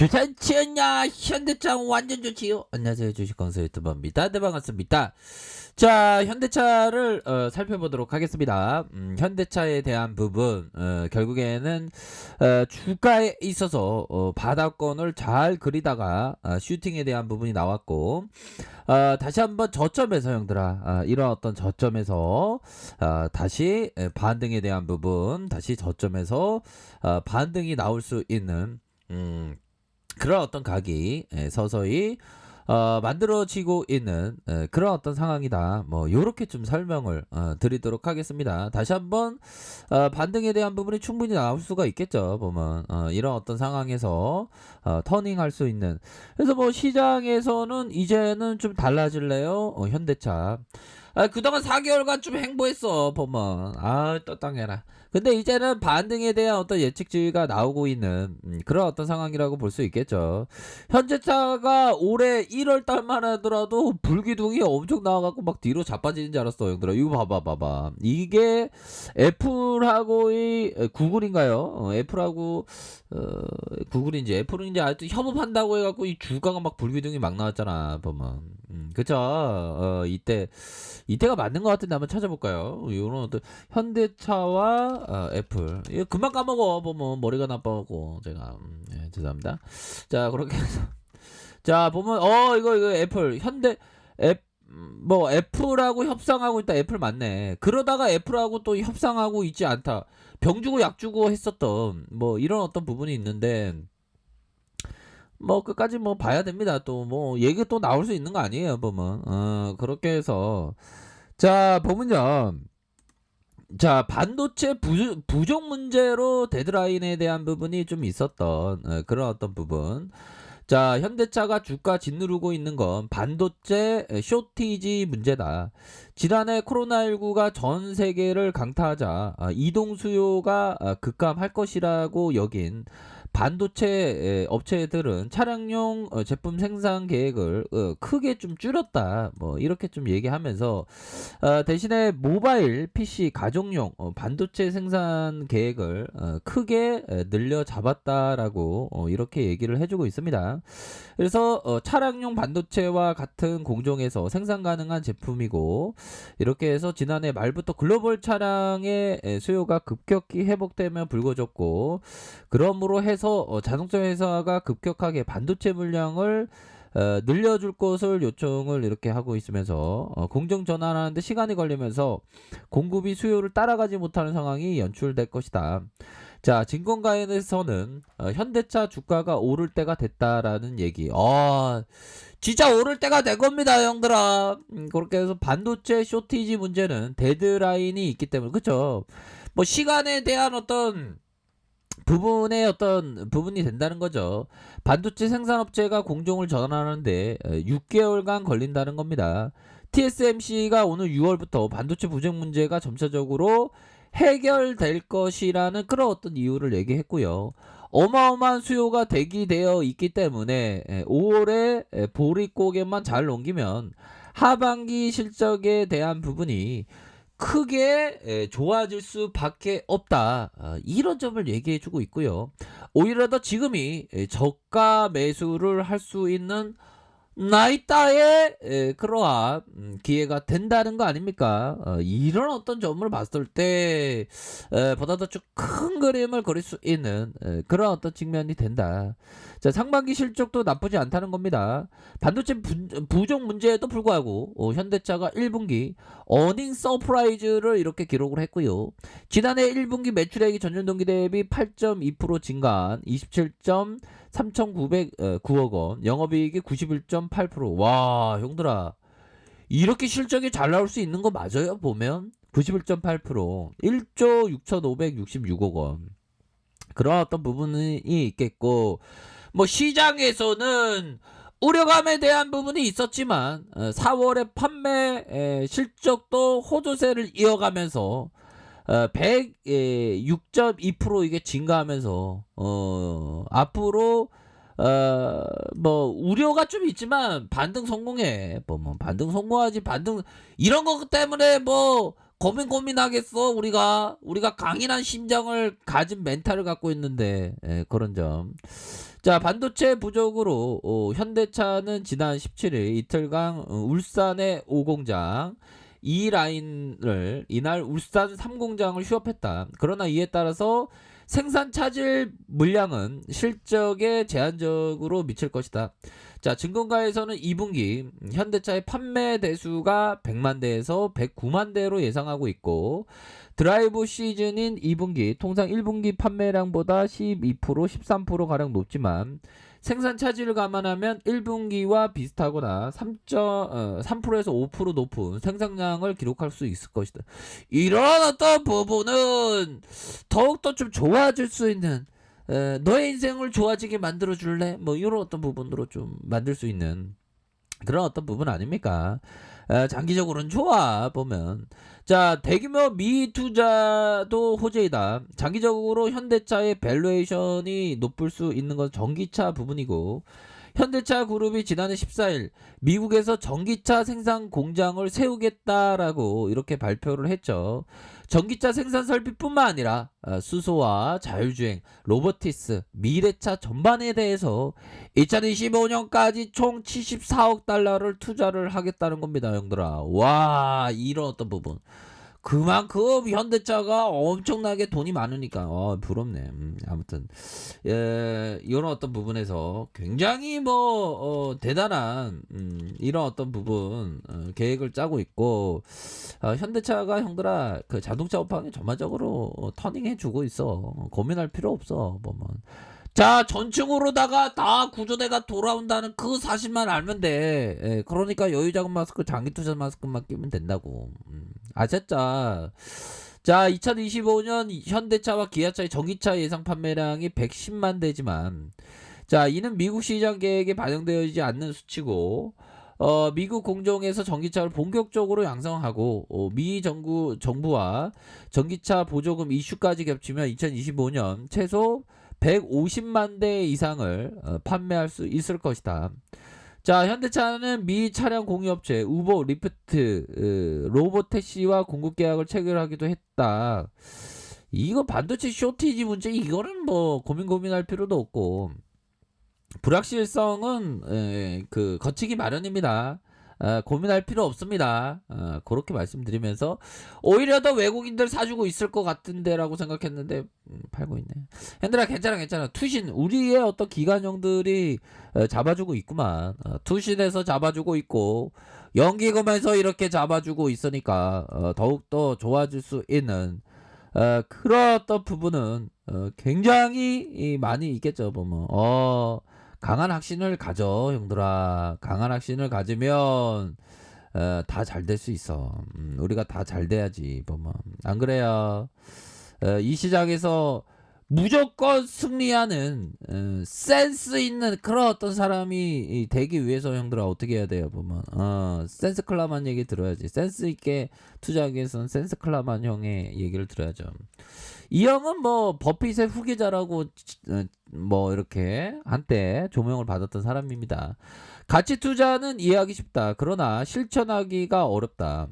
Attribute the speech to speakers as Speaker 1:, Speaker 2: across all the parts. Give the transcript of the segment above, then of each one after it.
Speaker 1: 좋지않냐 현대차 완전 좋지요. 안녕하세요, 주식광수 유튜버입니다. 네, 반갑습니다. 자, 현대차를 살펴보도록 하겠습니다. 현대차에 대한 부분, 결국에는 주가에 있어서 바닥권을 잘 그리다가 슈팅에 대한 부분이 나왔고, 다시 한번 저점에서 형들아, 이런 어떤 저점에서 다시 반등에 대한 부분, 다시 저점에서 반등이 나올 수 있는 그런 어떤 각이 서서히 만들어지고 있는 그런 어떤 상황이다. 뭐 요렇게 좀 설명을 드리도록 하겠습니다. 다시 한번 반등에 대한 부분이 충분히 나올 수가 있겠죠. 보면 이런 어떤 상황에서 터닝할 수 있는. 그래서 뭐 시장에서는 이제는 좀 달라질래요. 현대차. 그동안 4개월간 좀 행보했어. 보면 떴당해라. 근데 이제는 반등에 대한 어떤 예측치가 나오고 있는 그런 어떤 상황이라고 볼 수 있겠죠. 현재차가 올해 1월 달만 하더라도 불기둥이 엄청 나와갖고 막 뒤로 자빠지는 줄 알았어, 형들아. 이거 봐봐. 이게 애플하고의 구글인가요? 애플하고 구글인지 애플인지 아직도 협업한다고 해갖고 이 주가가 막 불기둥이 막 나왔잖아, 보면. 그쵸? 이때가 맞는 것 같은데 한번 찾아볼까요? 이런 어떤 현대차와 애플. 이거 금방 까먹어. 보면 머리가 나빠갖고 제가 죄송합니다. 자, 그렇게 해서 자, 보면 이거 애플 뭐 애플하고 협상하고 있다. 애플 맞네. 그러다가 애플하고 또 협상하고 있지 않다. 병 주고 약 주고 했었던 뭐 이런 어떤 부분이 있는데, 뭐 끝까지 뭐 봐야 됩니다. 또 뭐 얘기 또 나올 수 있는 거 아니에요, 보면. 그렇게 해서 자, 보면요. 자, 반도체 부족 문제로 데드라인에 대한 부분이 좀 있었던 그런 어떤 부분. 자, 현대차가 주가 짓누르고 있는 건 반도체 쇼티지 문제다. 지난해 코로나19가 전 세계를 강타하자 이동 수요가 급감할 것이라고 여긴 반도체 업체들은 차량용 제품 생산 계획을 크게 좀 줄였다. 뭐 이렇게 좀 얘기하면서 대신에 모바일 PC 가정용 반도체 생산 계획을 크게 늘려 잡았다라고 이렇게 얘기를 해주고 있습니다. 그래서 차량용 반도체와 같은 공정에서 생산 가능한 제품이고, 이렇게 해서 지난해 말부터 글로벌 차량의 수요가 급격히 회복되며 불거졌고, 그러므로 해서 자동차 회사가 급격하게 반도체 물량을 늘려줄 것을 요청을 이렇게 하고 있으면서 공정 전환하는데 시간이 걸리면서 공급이 수요를 따라가지 못하는 상황이 연출될 것이다. 자, 증권가에서는 현대차 주가가 오를 때가 됐다라는 얘기. 진짜 오를 때가 된 겁니다, 형들아. 그렇게 해서 반도체 쇼티지 문제는 데드라인이 있기 때문에, 그쵸? 뭐 시간에 대한 어떤 부분의 어떤 부분이 된다는 거죠. 반도체 생산업체가 공정을 전환하는데 6개월간 걸린다는 겁니다. TSMC가 오늘 6월부터 반도체 부족 문제가 점차적으로 해결될 것이라는 그런 어떤 이유를 얘기했고요. 어마어마한 수요가 대기되어 있기 때문에 5월에 보릿고개만 잘 넘기면 하반기 실적에 대한 부분이 크게 좋아질 수밖에 없다. 이런 점을 얘기해주고 있고요. 오히려 더 지금이 저가 매수를 할 수 있는 나이따의 그러한 기회가 된다는 거 아닙니까? 이런 어떤 점을 봤을 때 보다 더 좀 큰 그림을 그릴 수 있는 그런 어떤 측면이 된다. 자, 상반기 실적도 나쁘지 않다는 겁니다. 반도체 부족 문제에도 불구하고 현대차가 1분기 어닝 서프라이즈를 이렇게 기록을 했고요. 지난해 1분기 매출액이 전년 동기 대비 8.2% 증가한 27.3909억 원, 영업이익이 91.8%. 와, 형들아, 이렇게 실적이 잘 나올 수 있는 거 맞아요? 보면 91.8%, 1조 6,566억 원. 그런 어떤 부분이 있겠고, 뭐 시장에서는 우려감에 대한 부분이 있었지만 4월에 판매 실적도 호조세를 이어가면서 106.2% 이게 증가하면서 앞으로 뭐 우려가 좀 있지만 반등 성공해. 뭐 반등 성공하지. 반등 이런 것 때문에 뭐 고민하겠어. 우리가 강인한 심장을 가진 멘탈을 갖고 있는데 그런 점. 자, 반도체 부족으로 현대차는 지난 17일 이틀간 울산의 5공장 2라인을 이날 울산 3공장을 휴업했다. 그러나 이에 따라서 생산 차질 물량은 실적에 제한적으로 미칠 것이다. 자, 증권가에서는 2분기 현대차의 판매 대수가 100만 대에서 109만 대로 예상하고 있고, 드라이브 시즌인 2분기 통상 1분기 판매량보다 12% 13%가량 높지만 생산 차질을 감안하면 1분기와 비슷하거나 3%에서 5% 높은 생산량을 기록할 수 있을 것이다. 이런 어떤 부분은 더욱더 좀 좋아질 수 있는, 너의 인생을 좋아지게 만들어 줄래? 뭐 이런 어떤 부분으로 좀 만들 수 있는 그런 어떤 부분 아닙니까? 장기적으로는 좋아 보면. 자, 대규모 미투자도 호재이다. 장기적으로 현대차의 밸류에이션이 높을 수 있는 건 전기차 부분이고, 현대차 그룹이 지난해 14일 미국에서 전기차 생산 공장을 세우겠다라고 이렇게 발표를 했죠. 전기차 생산 설비뿐만 아니라 수소와 자율주행, 로보티스, 미래차 전반에 대해서 2025년까지 총 74억 달러를 투자를 하겠다는 겁니다, 형들아. 와, 이런 어떤 부분. 그만큼 현대차가 엄청나게 돈이 많으니까 부럽네. 아무튼 이런 어떤 부분에서 굉장히 대단한 이런 어떤 부분 계획을 짜고 있고, 현대차가 형들아 그 자동차 업황에 전반적으로 터닝해주고 있어. 고민할 필요 없어 보면. 자, 전층으로다가 다 구조대가 돌아온다는 그 사실만 알면 돼. 그러니까 여유자금 마스크, 장기투자 마스크만 끼면 된다고. 아셨죠? 자, 2025년 현대차와 기아차의 전기차 예상 판매량이 110만 대지만, 자, 이는 미국 시장 계획에 반영되어지지 않는 수치고, 미국 공정에서 전기차를 본격적으로 양성하고, 미 정부와 전기차 보조금 이슈까지 겹치면 2025년 최소 150만 대 이상을 판매할 수 있을 것이다. 자, 현대차는 미 차량 공유업체 우버, 리프트, 로보택시와 공급 계약을 체결하기도 했다. 이거 반도체 쇼티지 문제, 이거는 고민할 필요도 없고, 불확실성은 거치기 마련입니다. 고민할 필요 없습니다. 그렇게 말씀드리면서 오히려 더 외국인들 사주고 있을 것 같은데라고 생각했는데 팔고 있네. 현들아, 괜찮아. 투신 우리의 어떤 기관형들이 잡아주고 있구만. 투신에서 잡아주고 있고 연기금에서 이렇게 잡아주고 있으니까 더욱더 좋아질 수 있는 그런 어떤 부분은 굉장히 많이 있겠죠. 보면 강한 확신을 가져, 형들아. 강한 확신을 가지면 다 잘 될 수 있어. 우리가 다 잘 돼야지 보면. 안 그래요? 이 시장에서 무조건 승리하는 센스 있는 그런 어떤 사람이 되기 위해서 형들아 어떻게 해야 돼요 보면. 센스 클라만 얘기 들어야지. 센스 있게 투자하기 위해서는 센스 클라만 형의 얘기를 들어야죠. 이 형은 버핏의 후계자라고 이렇게 한때 조명을 받았던 사람입니다. 가치 투자는 이해하기 쉽다. 그러나 실천하기가 어렵다.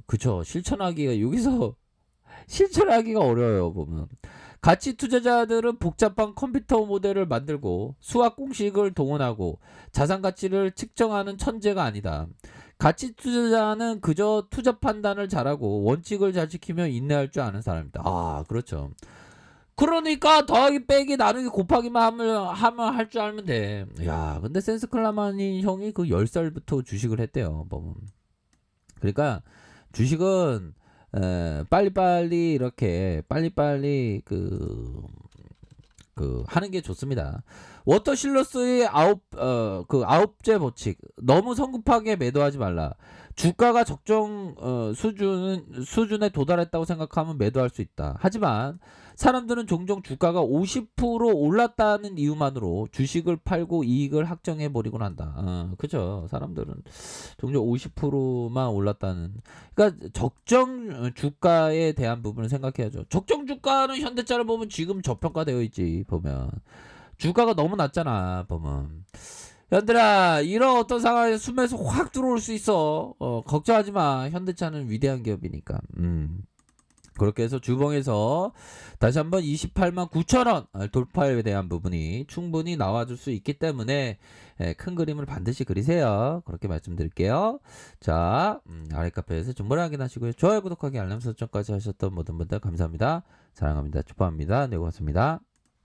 Speaker 1: 그쵸. 실천하기가 여기서 실천하기가 어려워요 보면. 가치 투자자들은 복잡한 컴퓨터 모델을 만들고 수학 공식을 동원하고 자산 가치를 측정하는 천재가 아니다. 가치 투자자는 그저 투자 판단을 잘하고 원칙을 잘 지키며 인내할 줄 아는 사람이다. 그렇죠. 그러니까 더하기 빼기 나누기 곱하기만 하면 할 줄 알면 돼. 야, 근데 센스 클라마니 형이 그 10살부터 주식을 했대요. 그러니까 주식은 빨리빨리 이렇게 빨리빨리 하는 게 좋습니다. 워터실러스의 아홉째 법칙. 너무 성급하게 매도하지 말라. 주가가 적정 수준에 도달했다고 생각하면 매도할 수 있다. 하지만 사람들은 종종 주가가 50% 올랐다는 이유만으로 주식을 팔고 이익을 확정해 버리곤 한다. 그죠? 사람들은 종종 50%만 올랐다는. 그러니까 적정 주가에 대한 부분을 생각해야죠. 적정 주가는 현대차를 보면 지금 저평가되어 있지 보면. 주가가 너무 낮잖아 보면. 현들아, 이런 어떤 상황에서 숨에서 확 들어올 수 있어. 걱정하지 마. 현대차는 위대한 기업이니까. 그렇게 해서 주봉에서 다시 한번 28만 9천 원 돌파에 대한 부분이 충분히 나와줄 수 있기 때문에 큰 그림을 반드시 그리세요. 그렇게 말씀드릴게요. 자, 아랫카페에서 정보를 확인하시고요. 좋아요, 구독하기, 알람 설정까지 하셨던 모든 분들 감사합니다. 사랑합니다. 축복합니다. 네, 고맙습니다.